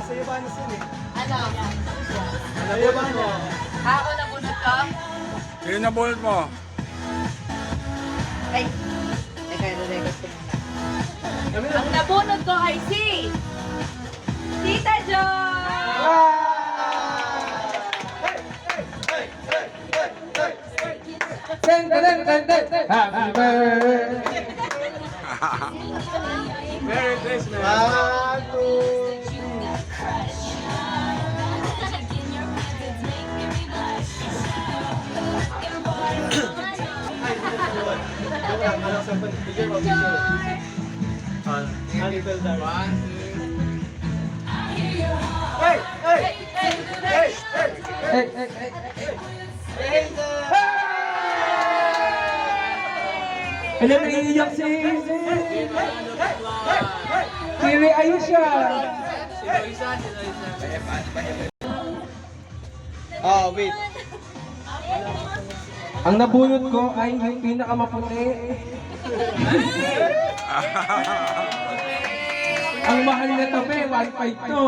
Sa'yo ba na sin eh? Ano? Sa'yo ba na? Ako nabunod ko? Sino nabunod mo? Ay, teka, rerecord ko muna. Ang nabunod ko ay si Tita Jo! Happy birthday. Merry Christmas! Hey! Hey! Hey! Hey! Alam, naiiyak si Kiri, ayos siya. Oh, wait. Ang nabunot ko ay yung pinakamaputi. Ang mahal na tabi, 1.5 to.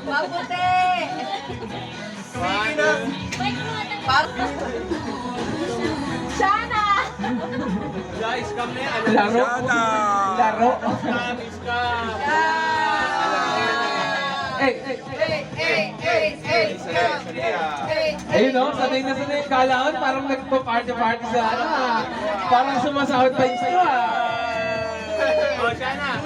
Maputi! Shana! Guys, come na yan. Laro. Sana! Laro. Ayun o, sanay na sanay yung kalaon. Parang nagpa-party-party sa ano ah. Parang sumasahod pa yung sa'yo ah. Oh, Shana!